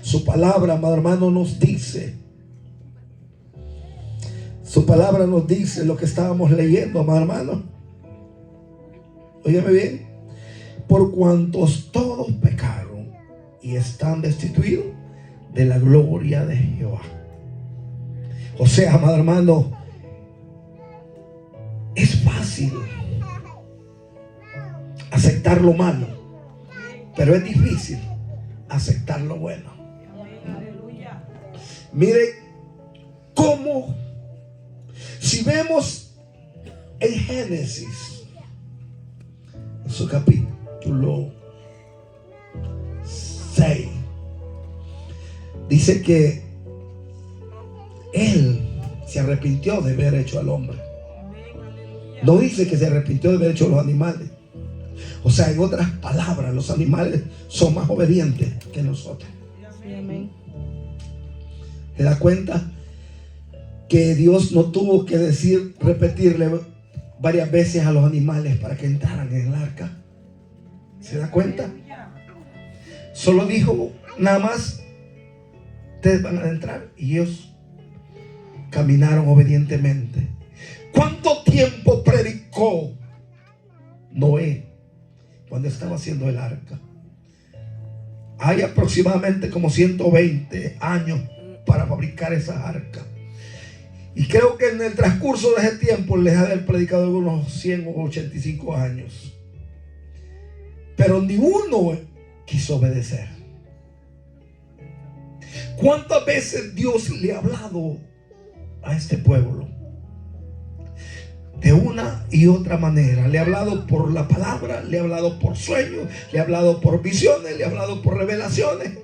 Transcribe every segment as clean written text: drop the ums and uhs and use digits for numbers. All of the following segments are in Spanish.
Su palabra, amado hermano, nos dice. Su palabra nos dice lo que estábamos leyendo, amado hermano. Óyeme bien. Por cuantos todos pecaron y están destituidos de la gloria de Jehová. O sea, amado hermano, es fácil aceptar lo malo, pero es difícil aceptar lo bueno. Mire cómo, si vemos en Génesis, en su capítulo 6, dice que él se arrepintió de haber hecho al hombre. No dice que se arrepintió de haber hecho a los animales. O sea, en otras palabras, los animales son más obedientes que nosotros. ¿Se da cuenta? Que Dios no tuvo que repetirle varias veces a los animales para que entraran en el arca. ¿Se da cuenta? Solo dijo nada más: ustedes van a entrar, y ellos caminaron obedientemente. ¿Cuánto tiempo predicó Noé cuando estaba haciendo el arca? Hay aproximadamente como 120 años para fabricar esa arca. Y creo que en el transcurso de ese tiempo les ha predicado unos 100 o 85 años. Pero ni uno quiso obedecer. ¿Cuántas veces Dios le ha hablado a este pueblo? De una y otra manera. Le ha hablado por la palabra, le ha hablado por sueños, le ha hablado por visiones, le ha hablado por revelaciones.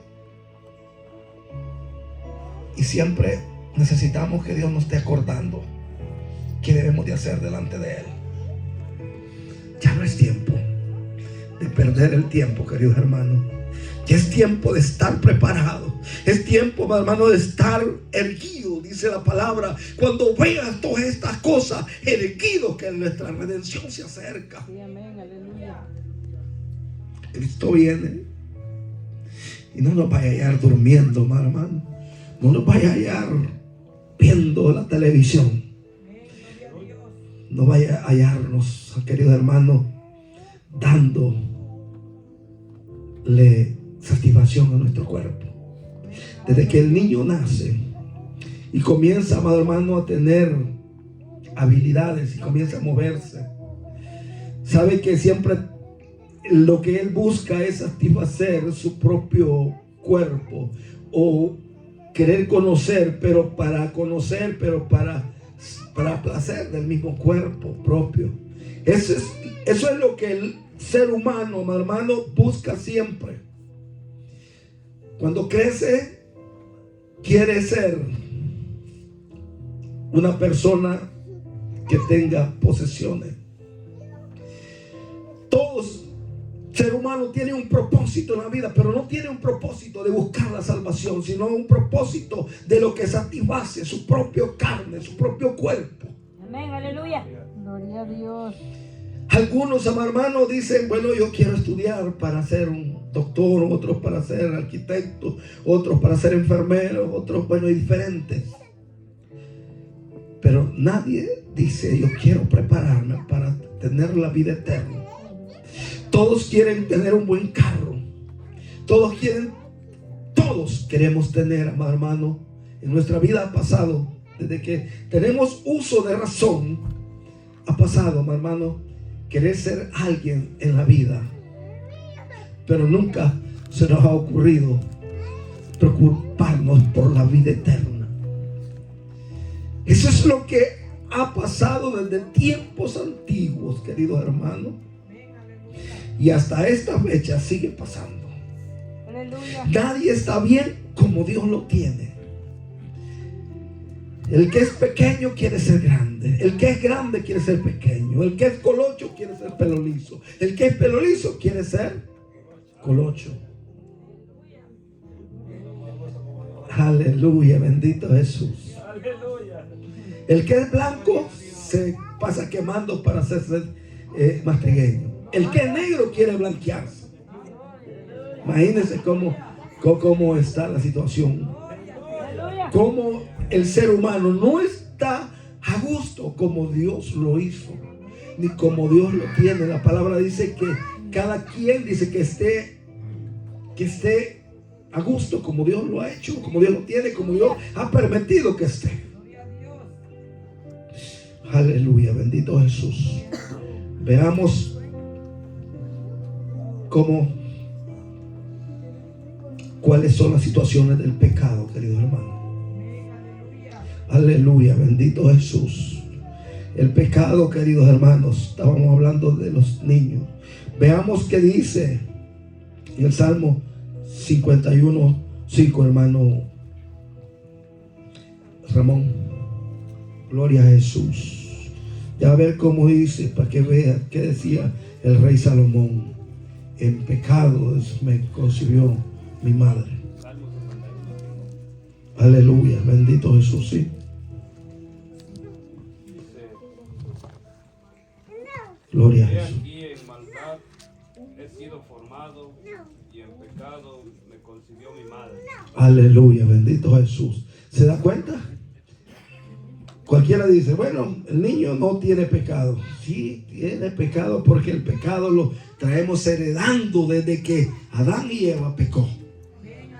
Y siempre necesitamos que Dios nos esté acordando qué debemos de hacer delante de Él. Ya no es tiempo de perder el tiempo, queridos hermanos. Ya es tiempo de estar preparado. Es tiempo, hermano, de estar erguido, dice la palabra. Cuando veas todas estas cosas, erguidos, que nuestra redención se acerca. Sí, amén, aleluya. Cristo viene y no nos vaya a hallar durmiendo, hermano. No nos vaya a hallar viendo la televisión. No vaya a hallarnos, queridos hermanos, dándole satisfacción a nuestro cuerpo. Desde que el niño nace y comienza, amado hermano, a tener habilidades y comienza a moverse, sabe que siempre lo que él busca es satisfacer su propio cuerpo, o querer conocer, pero para placer del mismo cuerpo propio. Eso es lo que el ser humano, mi hermano, busca siempre. Cuando crece, quiere ser una persona que tenga posesiones. Todos ser humano tiene un propósito en la vida, pero no tiene un propósito de buscar la salvación, sino un propósito de lo que satisface su propia carne, su propio cuerpo. Amén, aleluya. Gloria a Dios. Algunos, hermanos, dicen: bueno, yo quiero estudiar para ser un doctor, otros para ser arquitecto, otros para ser enfermero, otros, bueno, diferentes. Pero nadie dice: yo quiero prepararme para tener la vida eterna. Todos quieren tener un buen carro. Todos queremos tener, hermano. En nuestra vida ha pasado, desde que tenemos uso de razón, ha pasado, hermano, querer ser alguien en la vida. Pero nunca se nos ha ocurrido preocuparnos por la vida eterna. Eso es lo que ha pasado desde tiempos antiguos, queridos hermanos. Y hasta esta fecha sigue pasando. Aleluya. Nadie está bien como Dios lo tiene. El que es pequeño quiere ser grande. El que es grande quiere ser pequeño. El que es colocho quiere ser pelo liso. El que es pelo liso quiere ser colocho. Aleluya, bendito Jesús. El que es blanco se pasa quemando para hacerse más trigueño. El que es negro quiere blanquearse. Imagínense cómo cómo está la situación, Aleluya. cómo el ser humano no está a gusto como Dios lo hizo, ni como Dios lo tiene. La palabra dice que cada quien dice que esté a gusto como Dios lo ha hecho, como Dios lo tiene, como Dios ha permitido que esté. Aleluya, bendito Jesús. Veamos cuáles son las situaciones del pecado, queridos hermanos. Aleluya, bendito Jesús. El pecado, queridos hermanos, estábamos hablando de los niños. Veamos qué dice en el Salmo 51:5, hermano Ramón. Gloria a Jesús. Ya a ver cómo dice, para que vea qué decía el rey Salomón. En pecado me concibió mi madre. Aleluya, bendito Jesús, sí. Gloria a Jesús. Aquí en maldad he sido formado y en pecado me concibió mi madre. Aleluya, bendito Jesús. ¿Se da cuenta? Cualquiera dice, bueno, el niño no tiene pecado. Sí, tiene pecado porque el pecado lo traemos heredando desde que Adán y Eva pecó.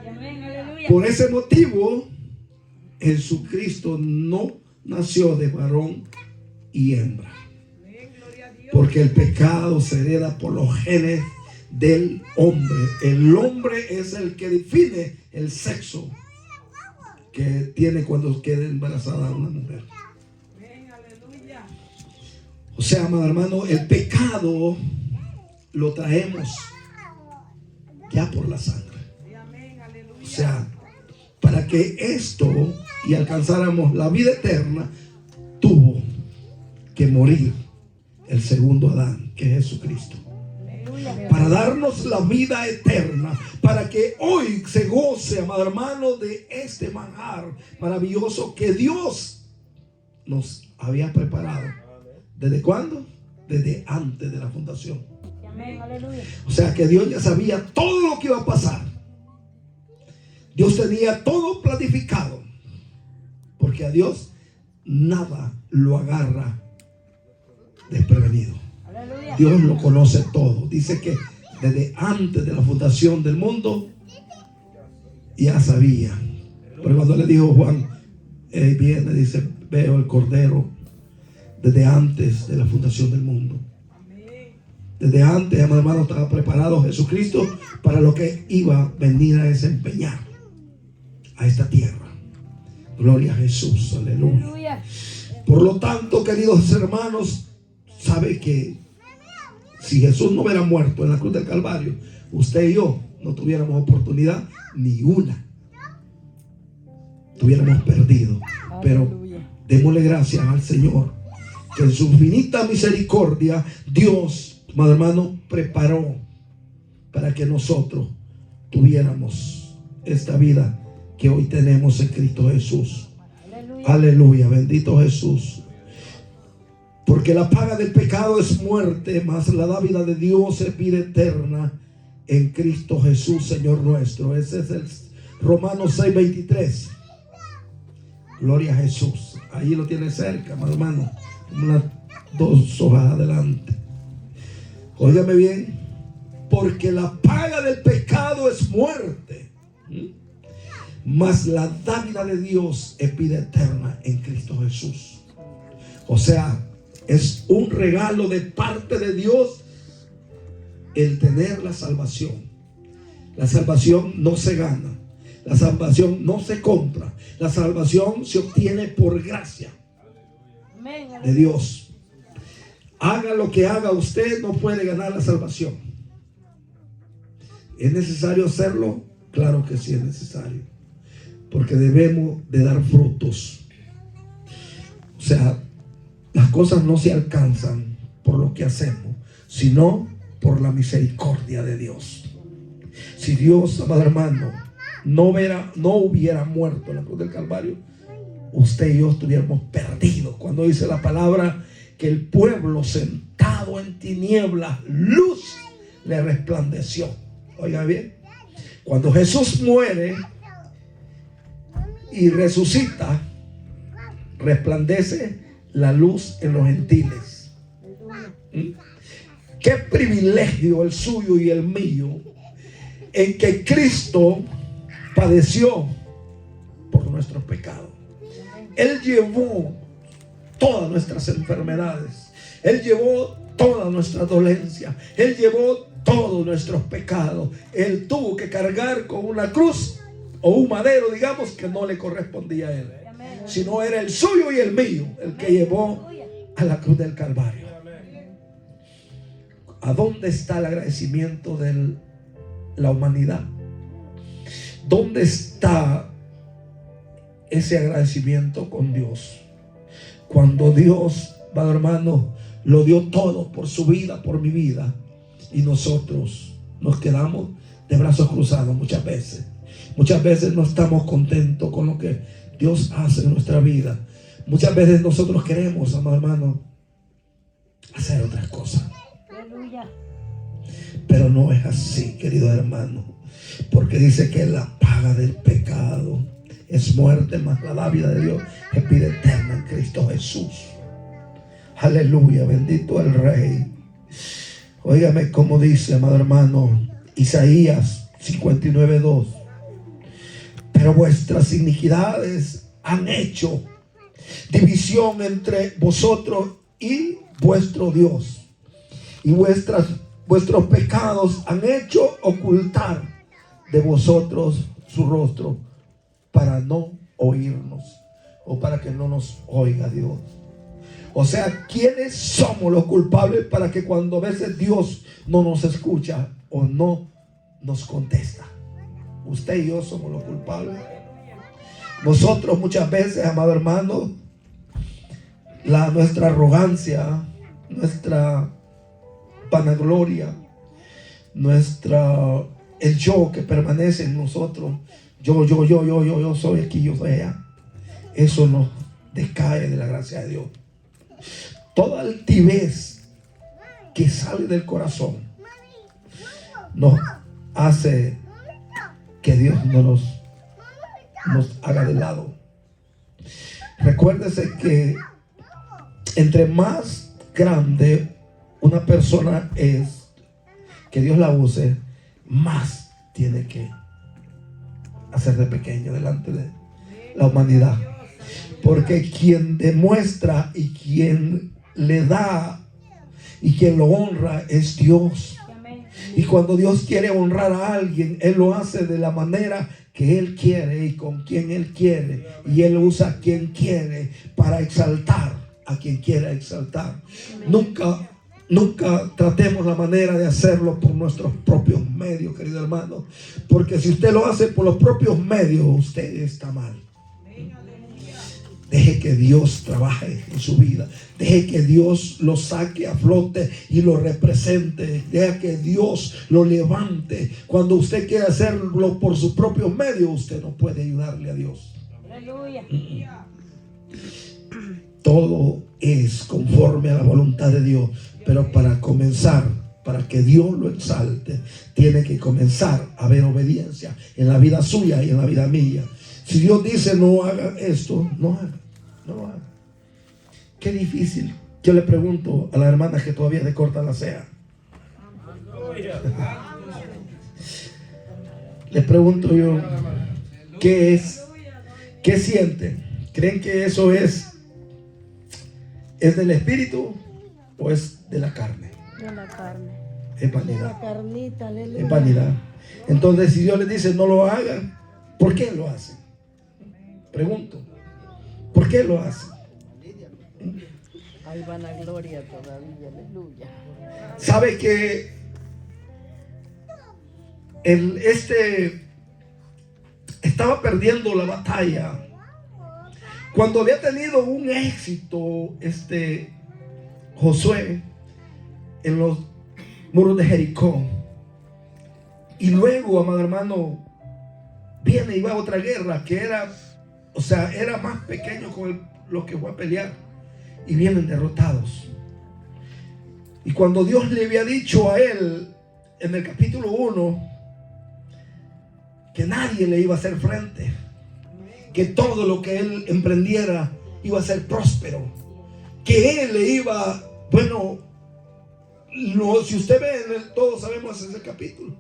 Amén, aleluya. Por ese motivo, Jesucristo no nació de varón y hembra. Porque el pecado se hereda por los genes del hombre. El hombre es el que define el sexo que tiene cuando queda embarazada una mujer. O sea, amado hermano, el pecado lo traemos ya por la sangre. O sea, para que esto y alcanzáramos la vida eterna, tuvo que morir el segundo Adán, que es Jesucristo. Para darnos la vida eterna, para que hoy se goce, amado hermano, de este manjar maravilloso que Dios nos había preparado. ¿Desde cuándo? Desde antes de la fundación. Amén, aleluya. O sea que Dios ya sabía todo lo que iba a pasar. Dios tenía todo planificado. Porque a Dios nada lo agarra desprevenido. Aleluya. Dios lo conoce todo. Dice que desde antes de la fundación del mundo ya sabía. Pero cuando le dijo Juan, viene, dice, veo el Cordero. Desde antes de la fundación del mundo. Desde antes, hermano, estaba preparado Jesucristo para lo que iba a venir a desempeñar a esta tierra. Gloria a Jesús, aleluya. Aleluya. Por lo tanto, queridos hermanos, sabe que si Jesús no hubiera muerto en la cruz del Calvario, usted y yo no tuviéramos oportunidad ni una. Tuviéramos perdido. Pero Aleluya. démosle gracias al Señor, que en su infinita misericordia Dios, hermano, preparó para que nosotros tuviéramos esta vida que hoy tenemos en Cristo Jesús. Aleluya. Aleluya, bendito Jesús. Porque la paga del pecado es muerte, mas la dávida de Dios es vida eterna en Cristo Jesús, Señor nuestro. Ese es el Romanos 6:23. Gloria a Jesús. Ahí lo tiene cerca, hermano. Unas 2 hojas adelante. Óigame bien. Porque la paga del pecado es muerte, mas la dávida de Dios es vida eterna en Cristo Jesús. O sea, es un regalo de parte de Dios el tener la salvación. La salvación no se gana. La salvación no se compra. La salvación se obtiene por gracia de Dios. Haga lo que haga, usted no puede ganar la salvación. ¿Es necesario hacerlo? Claro que sí es necesario. Porque debemos de dar frutos. O sea, las cosas no se alcanzan por lo que hacemos, sino por la misericordia de Dios. Si Dios, amado hermano, no hubiera muerto en la cruz del Calvario, usted y yo estuviéramos perdidos. Cuando dice la palabra que el pueblo sentado en tinieblas, luz le resplandeció. Oiga bien, Cuando Jesús muere y resucita, resplandece la luz en los gentiles. Qué privilegio el suyo y el mío, en que Cristo padeció por nuestros pecados. Él llevó todas nuestras enfermedades. Él llevó toda nuestra dolencia. Él llevó todos nuestros pecados. Él tuvo que cargar con una cruz o un madero, digamos, que no le correspondía a él, sino era el suyo y el mío el que llevó a la cruz del Calvario. ¿A dónde está el agradecimiento de la humanidad? ¿Dónde está ese agradecimiento con Dios? Cuando Dios, padre hermano, lo dio todo por su vida, por mi vida, y nosotros nos quedamos de brazos cruzados muchas veces. Muchas veces no estamos contentos con lo que Dios hace en nuestra vida. Muchas veces nosotros queremos, amado hermano, hacer otras cosas. Aleluya. Pero no es así, querido hermano, porque dice que la paga del pecado es muerte, mas la dádiva de Dios es vida eterna en Cristo Jesús. Aleluya, bendito el Rey. Óigame como dice, amado hermano, Isaías 59:2. Pero vuestras iniquidades han hecho división entre vosotros y vuestro Dios, y vuestros pecados han hecho ocultar de vosotros su rostro, para no oírnos, o para que no nos oiga Dios. O sea, ¿quiénes somos los culpables para que cuando a veces Dios no nos escucha o no nos contesta? Usted y yo somos los culpables. Nosotros muchas veces, amado hermano, nuestra arrogancia, nuestra vanagloria, el yo que permanece en nosotros, yo soy aquí, yo soy allá, eso nos descae de la gracia de Dios. Toda altivez que sale del corazón nos hace que Dios no nos haga de lado. Recuérdese que entre más grande una persona es, que Dios la use, más tiene que hacer de pequeño delante de la humanidad. Porque quien demuestra y quien le da y quien lo honra es Dios. Y cuando Dios quiere honrar a alguien, Él lo hace de la manera que Él quiere y con quien Él quiere. Y Él usa a quien quiere para exaltar a quien quiera exaltar. Nunca tratemos la manera de hacerlo por nuestros propios medios, querido hermano. Porque si usted lo hace por los propios medios, usted está mal. Deje que Dios trabaje en su vida. Deje que Dios lo saque a flote y lo represente. Deje que Dios lo levante. Cuando usted quiere hacerlo por sus propios medios, usted no puede ayudarle a Dios. Aleluya. Todo es conforme a la voluntad de Dios. Pero para comenzar, para que Dios lo exalte, tiene que comenzar a haber obediencia en la vida suya y en la vida mía. Si Dios dice no haga esto, no lo haga. Qué difícil. Yo le pregunto a las hermanas que todavía le cortan la ceja. Les pregunto yo, ¿qué es? ¿Qué sienten? ¿Creen que eso es del espíritu o es de la carne? De la carne. Es vanidad. La carnita, aleluya. Es vanidad. Entonces, si Dios les dice no lo hagan, ¿por qué lo hacen? Pregunto, ¿por qué lo hacen? Hay vanagloria todavía, aleluya. ¿Sabe que estaba perdiendo la batalla cuando había tenido un éxito Josué en los muros de Jericó? Y luego, amado hermano, viene y va a otra guerra que era más pequeño con lo que fue a pelear, y vienen derrotados. Y cuando Dios le había dicho a él en el capítulo 1 que nadie le iba a hacer frente, que todo lo que él emprendiera iba a ser próspero, que él le iba, bueno, no, si usted ve todos sabemos ese capítulo,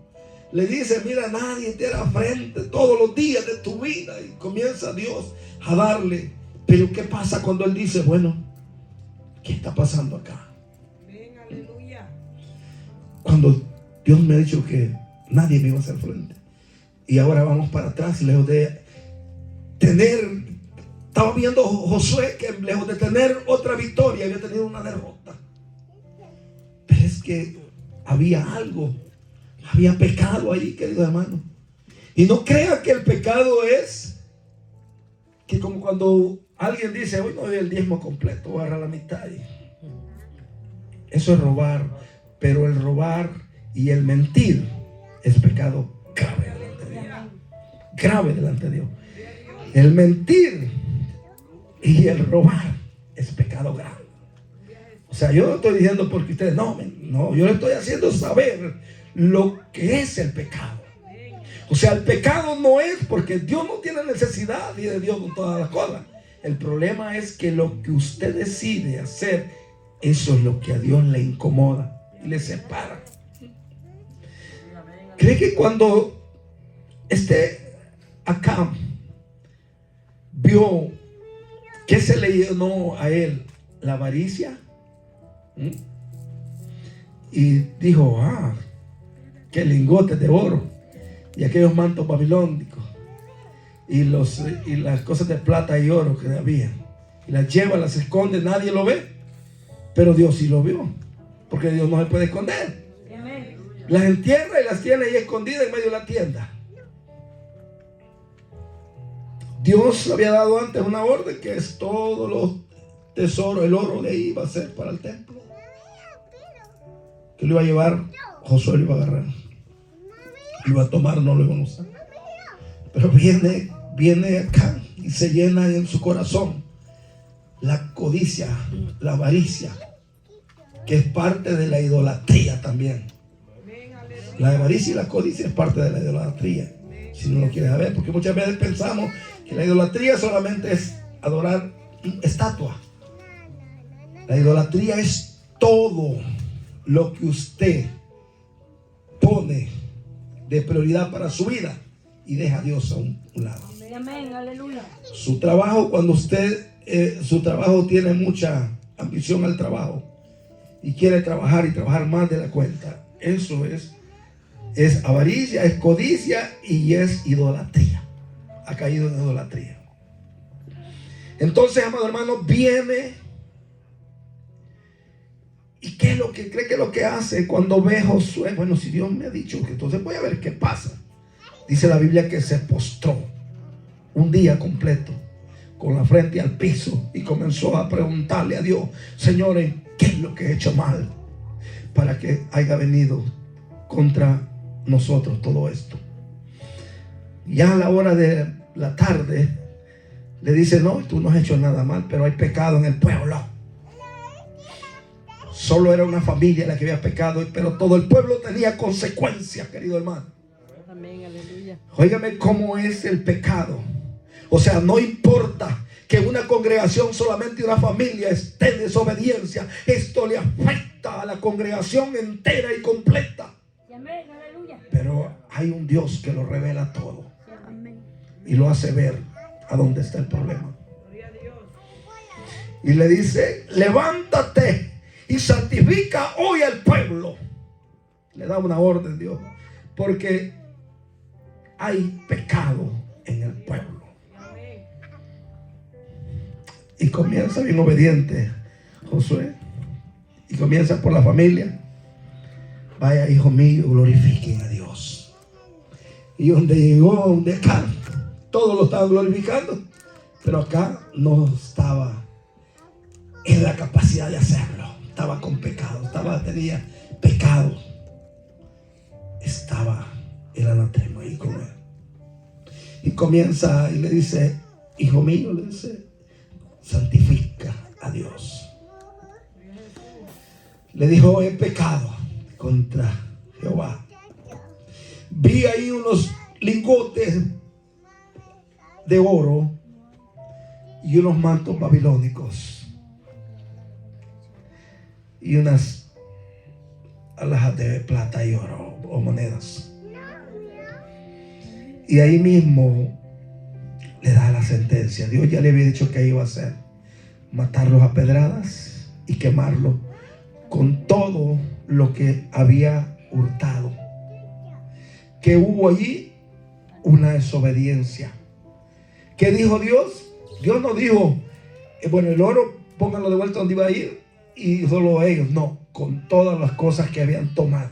le dice, mira, nadie te hará frente todos los días de tu vida, y comienza Dios a darle. Pero ¿qué pasa cuando él dice, bueno, qué está pasando acá? Cuando Dios me ha dicho que nadie me iba a hacer frente, y ahora vamos para atrás, lejos de tener, estaba viendo Josué que lejos de tener otra victoria había tenido una derrota. Pero es que había algo, había pecado ahí, querido hermano. Y no crea que el pecado es que como cuando alguien dice, hoy no doy el diezmo completo, voy a agarrar la mitad. Eso es robar. Pero el robar y el mentir es pecado grave delante de Dios. Grave delante de Dios. El mentir y el robar es pecado grave. O sea, yo no estoy diciendo porque ustedes no, yo le estoy haciendo saber lo que es el pecado. O sea, el pecado no es porque Dios no tiene necesidad y de Dios con todas las cosas. El problema es que lo que usted decide hacer, eso es lo que a Dios le incomoda y le separa. ¿Cree que cuando acá vio que se le llenó a él la avaricia? Y dijo, qué lingotes de oro y aquellos mantos babilónicos y las cosas de plata y oro que había, y las lleva, las esconde, nadie lo ve, pero Dios sí lo vio, porque Dios no se puede esconder. Las entierra y las tiene ahí escondidas en medio de la tienda. Dios había dado antes una orden que es todos los tesoros, el oro de ahí iba a ser para el templo, que lo iba a llevar, Josué lo iba a agarrar, lo iba a tomar, no lo iba a usar. Pero viene acá y se llena en su corazón la codicia, la avaricia, que es parte de la idolatría también. La avaricia y la codicia es parte de la idolatría, si no lo quieres saber, porque muchas veces pensamos que la idolatría solamente es adorar estatua. La idolatría es todo lo que usted pone de prioridad para su vida y deja a Dios a un lado. Amén, aleluya. Su trabajo, cuando usted su trabajo tiene mucha ambición al trabajo y quiere trabajar y trabajar más de la cuenta, eso es avaricia, es codicia y es idolatría. Ha caído en idolatría. Entonces, amado hermano, viene. ¿Y qué es lo que cree que es lo que hace cuando ve a Josué? Bueno, si Dios me ha dicho que entonces voy a ver qué pasa. Dice la Biblia que se postró un día completo con la frente al piso y comenzó a preguntarle a Dios, Señor, ¿qué es lo que he hecho mal para que haya venido contra nosotros todo esto? Ya a la hora de la tarde le dice, no, tú no has hecho nada mal, pero hay pecado en el pueblo. Solo era una familia la que había pecado, pero todo el pueblo tenía consecuencias, querido hermano. Amén, aleluya. Óigame cómo es el pecado. O sea, no importa que una congregación, solamente una familia esté en desobediencia, esto le afecta a la congregación entera y completa. Amén, aleluya. Pero hay un Dios que lo revela todo Amén. y lo hace ver a dónde está el problema. Y le dice, levántate y santifica hoy al pueblo. Le da una orden Dios, porque hay pecado en el pueblo. Y comienza bien obediente Josué, y comienza por la familia. Vaya, hijo mío, glorifiquen a Dios. Y donde llegó, donde acá, todos lo estaban glorificando, pero acá no estaba en la capacidad de hacerlo. Estaba con pecado, tenía pecado. Estaba el anatema ahí con él. Y comienza y le dice, hijo mío, le dice, santifica a Dios. Le dijo, he pecado contra Jehová. Vi ahí lingotes de oro y unos mantos babilónicos y unas alhajas de plata y oro o monedas. Y ahí mismo le da la sentencia. Dios ya le había dicho que iba a hacer: matarlos a pedradas y quemarlos con todo lo que había hurtado. Que hubo allí una desobediencia. ¿Qué dijo Dios? Dios no dijo, bueno, el oro pónganlo de vuelta donde iba a ir y solo ellos. No, con todas las cosas que habían tomado.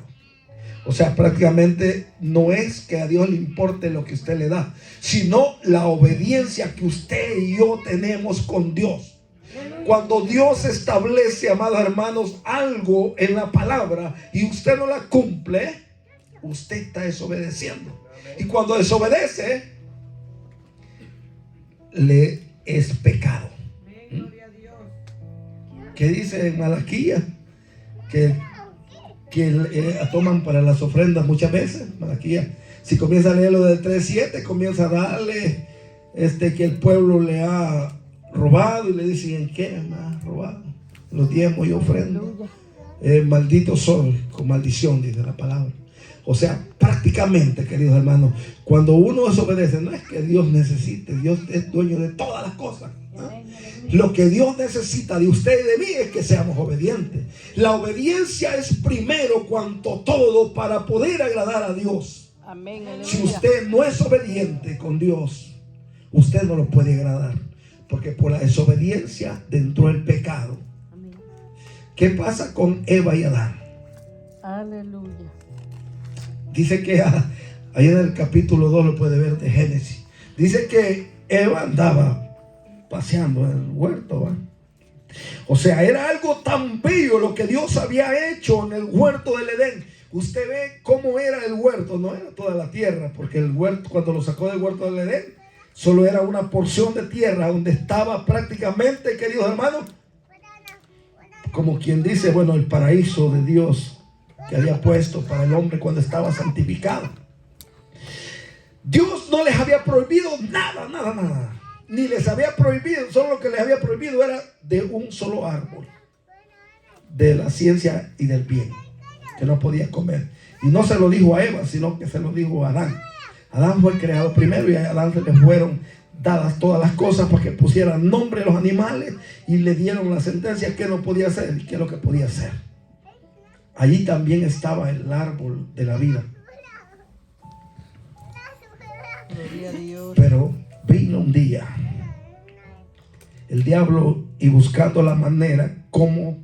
O sea, prácticamente no es que a Dios le importe lo que usted le da, sino la obediencia que usted y yo tenemos con Dios. Cuando Dios establece, amados hermanos, algo en la palabra y usted no la cumple, usted está desobedeciendo. Y cuando desobedece, le es pecado. ¿Qué dice en Malaquías? Que toman para las ofrendas muchas veces. Malaquías, si comienza a leerlo del 3:7, comienza a darle que el pueblo le ha robado y le dicen: ¿en qué me has robado? Los diezmos y ofrendas. Maldito soy, con maldición, dice la palabra. O sea, prácticamente, queridos hermanos, cuando uno desobedece, no es que Dios necesite, Dios es dueño de todas las cosas, ¿no? Lo que Dios necesita de usted y de mí es que seamos obedientes. La obediencia es primero cuanto todo para poder agradar a Dios. Amén, si usted no es obediente con Dios, usted no lo puede agradar, porque por la desobediencia entró el pecado. Amén. ¿Qué pasa con Eva y Adán? Aleluya. Dice que ahí en el capítulo 2 lo puede ver de Génesis. Dice que Eva andaba paseando en el huerto, ¿va? O sea, era algo tan bello lo que Dios había hecho en el huerto del Edén. Usted ve cómo era el huerto. No era toda la tierra, porque el huerto, cuando lo sacó del huerto del Edén, solo era una porción de tierra donde estaba prácticamente, queridos hermanos, como quien dice, bueno, el paraíso de Dios que había puesto para el hombre cuando estaba santificado. Dios no les había prohibido nada. Ni les había prohibido, solo lo que les había prohibido era de un solo árbol, de la ciencia y del bien, que no podía comer. Y no se lo dijo a Eva, sino que se lo dijo a Adán. Adán fue creado primero y a Adán se le fueron dadas todas las cosas para que pusieran nombre a los animales y le dieron la sentencia que no podía hacer y qué es lo que podía hacer. Allí también estaba el árbol de la vida. Gloria a Dios. Pero vino un día el diablo y buscando la manera cómo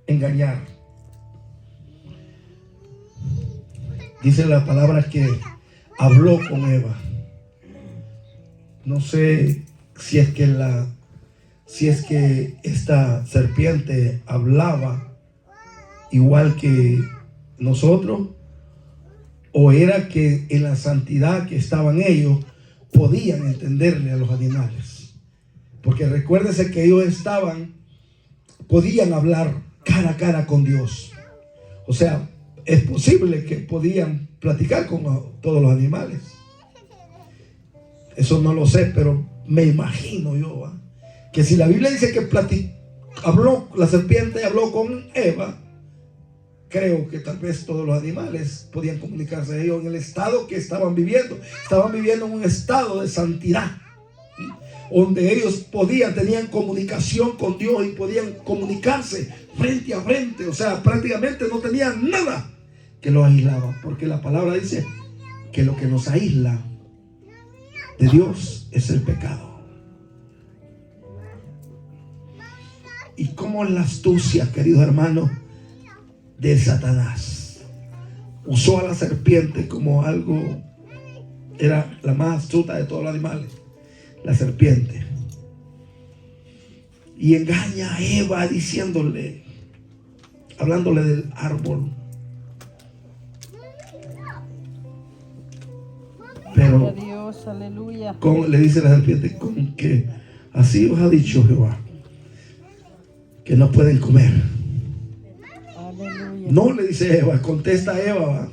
engañar. Dice la palabra que habló con Eva. No sé si es que esta serpiente hablaba igual que nosotros, o era que en la santidad que estaban ellos podían entenderle a los animales, porque recuérdense que ellos podían hablar cara a cara con Dios. O sea, es posible que podían platicar con todos los animales. Eso no lo sé, pero me imagino yo, que si la Biblia dice que la serpiente habló con Eva, creo que tal vez todos los animales podían comunicarse a ellos en el estado que estaban viviendo. Estaban viviendo en un estado de santidad, ¿sí? Donde ellos tenían comunicación con Dios y podían comunicarse frente a frente. O sea, prácticamente no tenían nada que los aislaba, porque la palabra dice que lo que nos aísla de Dios es el pecado. Y como la astucia, queridos hermanos, de Satanás usó a la serpiente como algo, era la más astuta de todos los animales, la serpiente, y engaña a Eva hablándole del árbol. Pero Gloria a Dios, aleluya. le dice la serpiente: con que así os ha dicho Jehová que no pueden comer. Aleluya. No, le dice Eva, contesta Eva,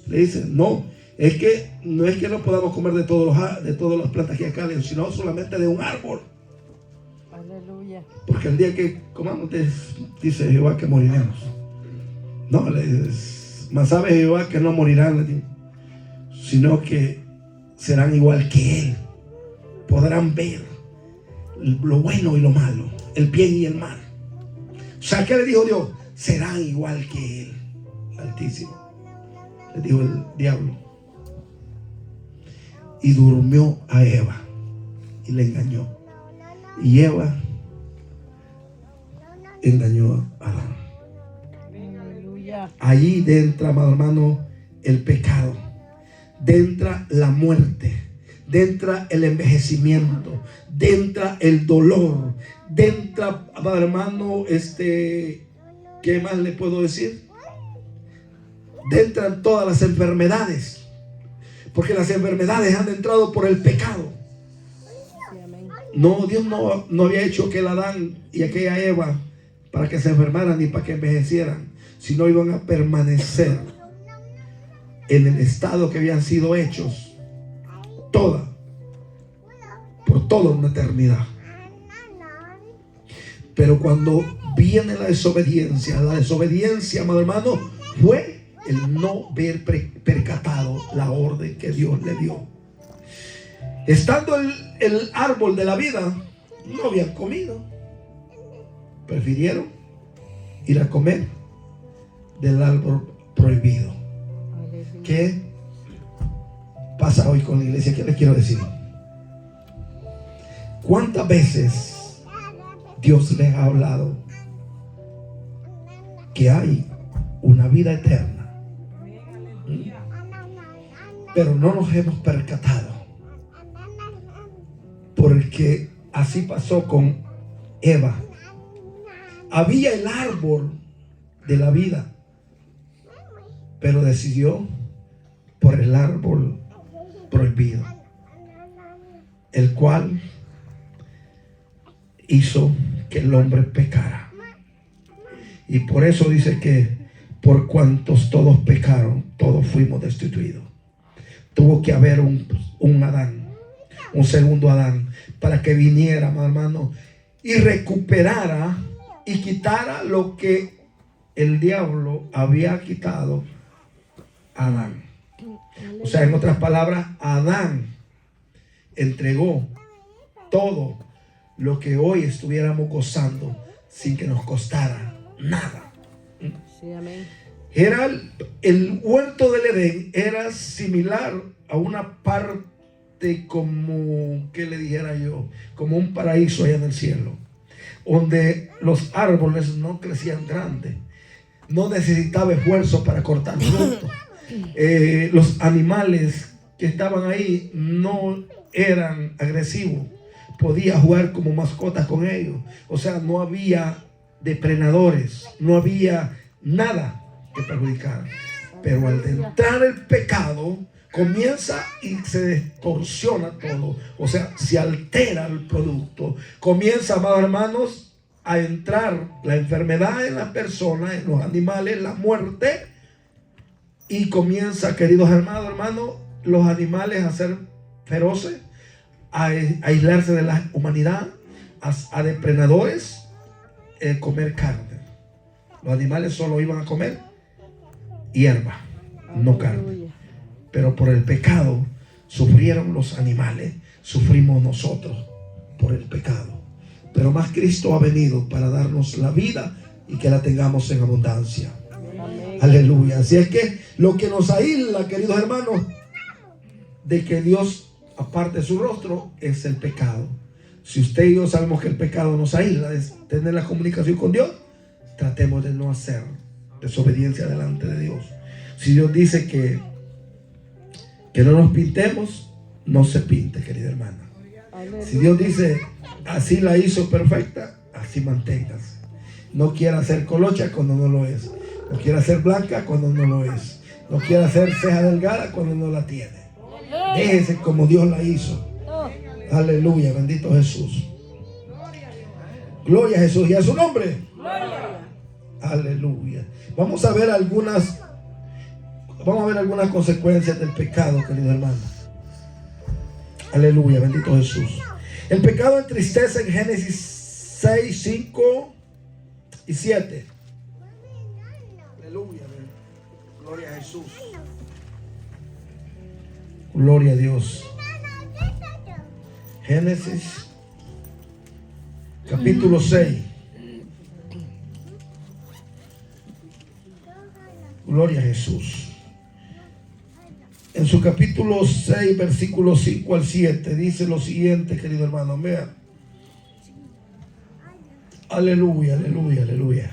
le dice: no, es que no es que no podamos comer de todas las plantas que acá, sino solamente de un árbol. Aleluya. Porque el día que comamos, dice Jehová que moriremos. No, más sabe Jehová que no morirán, sino que serán igual que Él. Podrán ver lo bueno y lo malo, el bien y el mal. O sea, ¿qué le dijo Dios? Serán igual que Él, Altísimo. Le dijo el diablo. Y durmió a Eva y le engañó. Y Eva engañó a Adán. Aleluya. Allí entra, amado hermano, el pecado. Entra la muerte. Entra el envejecimiento. Entra el dolor. Entra, amado hermano, ¿qué más le puedo decir? Entran todas las enfermedades. Porque las enfermedades han entrado por el pecado. Sí, amén. No, Dios no había hecho aquel Adán y aquella Eva para que se enfermaran ni para que envejecieran, sino iban a permanecer en el estado que habían sido hechos por toda una eternidad. Pero cuando viene la desobediencia, amado hermano, fue el no ver percatado la orden que Dios le dio. Estando el árbol de la vida, no habían comido. Prefirieron ir a comer del árbol prohibido. Aleluya. ¿Qué pasa hoy con la iglesia? ¿Qué les quiero decir? ¿Cuántas veces Dios les ha hablado que hay una vida eterna? Pero no nos hemos percatado. Porque así pasó con Eva. Había el árbol de la vida, pero decidió por el árbol prohibido, el cual hizo que el hombre pecara. Y por eso dice que por cuantos todos pecaron, todos fuimos destituidos. Tuvo que haber un Adán, un segundo Adán, para que viniera, hermano, y recuperara y quitara lo que el diablo había quitado a Adán. O sea, en otras palabras, Adán entregó todo lo que hoy estuviéramos gozando sin que nos costara nada. Sí, amén. Era el huerto del Edén, era similar a una parte como, ¿qué le dijera yo? Como un paraíso allá en el cielo, donde los árboles no crecían grandes, no necesitaba esfuerzo para cortar frutos. Los animales que estaban ahí no eran agresivos, podía jugar como mascotas con ellos. O sea, no había depredadores, no había nada que perjudicara. Pero al entrar el pecado, comienza y se distorsiona todo. O sea, se altera el producto. Comienza, amados hermanos, a entrar la enfermedad en las personas, en los animales, la muerte. Y comienza, queridos hermanos, los animales a ser feroces, a aislarse de la humanidad, a depredadores, comer carne. Los animales solo iban a comer hierba, no carne. Aleluya. Pero por el pecado sufrieron los animales, sufrimos nosotros por el pecado. Pero más Cristo ha venido para darnos la vida y que la tengamos en abundancia. Amén. Aleluya. Así es que lo que nos aísla, queridos hermanos, de que Dios aparte su rostro, es el pecado. Si usted y yo sabemos que el pecado nos aísla, es tener la comunicación con Dios, tratemos de no hacer desobediencia delante de Dios. Si Dios dice que no nos pintemos, no se pinte, querida hermana. Aleluya. Si Dios dice, así la hizo perfecta, así manténgase. No quiera hacer colocha cuando no lo es. No quiera hacer blanca cuando no lo es. No quiera hacer ceja delgada cuando no la tiene. Déjese como Dios la hizo. Aleluya, bendito Jesús. Gloria a Jesús y a su nombre. Aleluya. Vamos a ver algunas Vamos a ver algunas consecuencias del pecado, querido hermano. Aleluya, bendito Jesús. El pecado entristece en Génesis 6, 5 y 7. Aleluya, gloria a Jesús. Gloria a Dios. Génesis capítulo 6. Gloria a Jesús. En su capítulo 6, versículos 5 al 7, dice lo siguiente, querido hermano. Vean. Aleluya, aleluya, aleluya.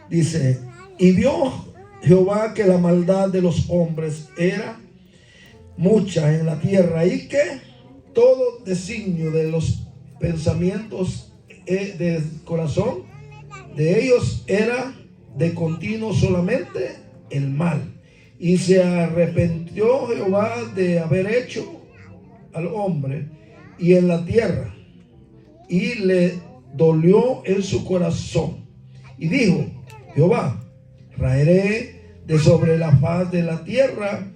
Dice: y vio Jehová que la maldad de los hombres era mucha en la tierra, y que todo designio de los pensamientos del corazón de ellos era de continuo solamente el mal. Y se arrepintió Jehová de haber hecho al hombre y en la tierra, y le dolió en su corazón. Y dijo Jehová: raeré de sobre la faz de la tierra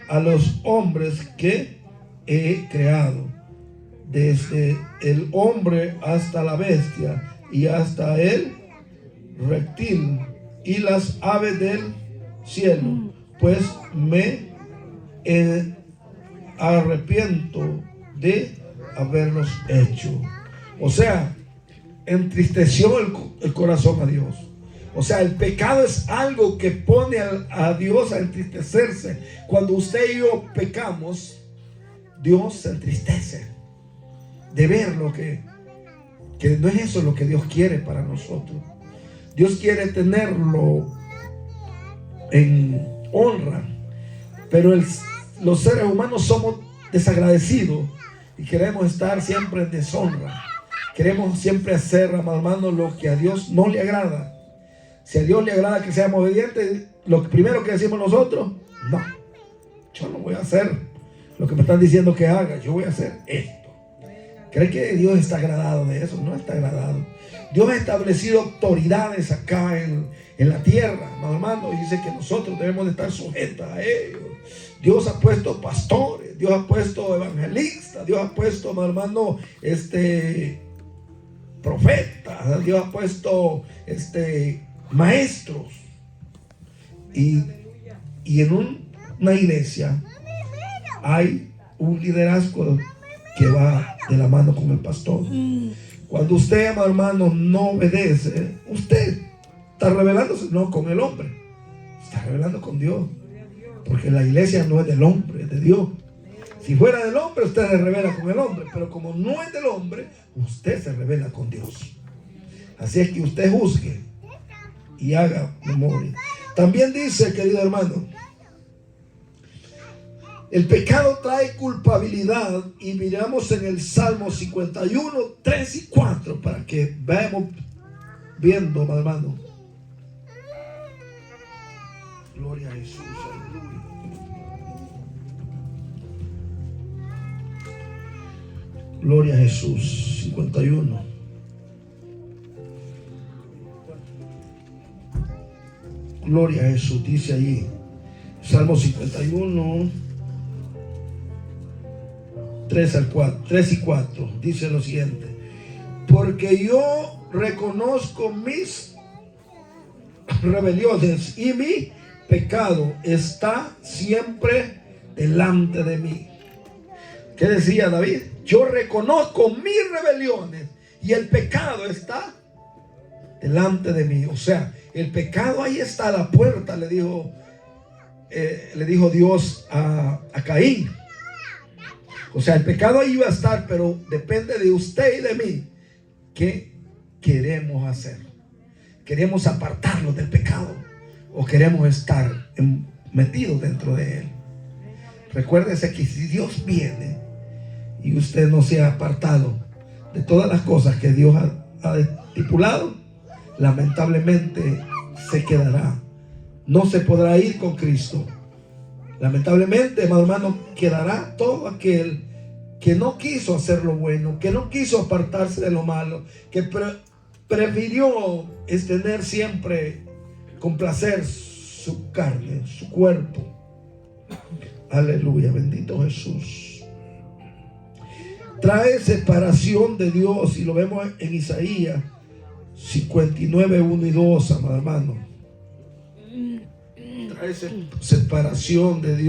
a los hombres que he creado, desde el hombre hasta la bestia y hasta el reptil y las aves del cielo, pues me arrepiento de haberlos hecho. O sea, entristeció el corazón a Dios. O sea, el pecado es algo que pone a Dios a entristecerse. Cuando usted y yo pecamos, Dios se entristece de ver lo que no es eso lo que Dios quiere para nosotros. Dios quiere tenerlo en honra, pero los seres humanos somos desagradecidos y queremos estar siempre en deshonra. Queremos siempre hacer, hermano, lo que a Dios no le agrada. Si a Dios le agrada que seamos obedientes, lo primero que decimos nosotros: no, yo no voy a hacer lo que me están diciendo que haga, yo voy a hacer esto. ¿Cree que Dios está agradado de eso? No está agradado. Dios ha establecido autoridades acá en la tierra, hermano, y dice que nosotros debemos de estar sujetos a ellos. Dios ha puesto pastores, Dios ha puesto evangelistas, Dios ha puesto, mi hermano, profetas, Dios ha puesto maestros. Y en una iglesia hay un liderazgo que va de la mano con el pastor. Cuando usted, hermano, no obedece, usted está rebelándose no con el hombre, está rebelando con Dios, porque la iglesia no es del hombre, es de Dios. Si fuera del hombre, usted se revela con el hombre, pero como no es del hombre, usted se revela con Dios. Así es que usted juzgue y haga memoria. También dice, querido hermano, el pecado trae culpabilidad, y miramos en el Salmo 51, 3 y 4 para que vayamos viendo, hermano. Gloria a Jesús, aleluya. Gloria a Jesús, 51. Gloria a Jesús, dice allí, Salmo 51, 3 y 4, dice lo siguiente: porque yo reconozco mis rebeliones y mi pecado está siempre delante de mí. ¿Qué decía David? Yo reconozco mis rebeliones y el pecado está delante de mí. O sea, el pecado ahí está a la puerta, le dijo Dios a Caín. O sea, el pecado ahí va a estar, pero depende de usted y de mí. ¿Qué queremos hacer? ¿Queremos apartarnos del pecado o queremos estar metidos dentro de él? Recuérdese que si Dios viene y usted no se ha apartado de todas las cosas que Dios ha estipulado, lamentablemente se quedará. No se podrá ir con Cristo. Lamentablemente, hermano, quedará todo aquel que no quiso hacer lo bueno, que no quiso apartarse de lo malo, que prefirió tener siempre complacer su carne, su cuerpo. Aleluya, bendito Jesús. Trae separación de Dios, y lo vemos en Isaías 59, 1 y 2, amado hermano. Trae separación de Dios.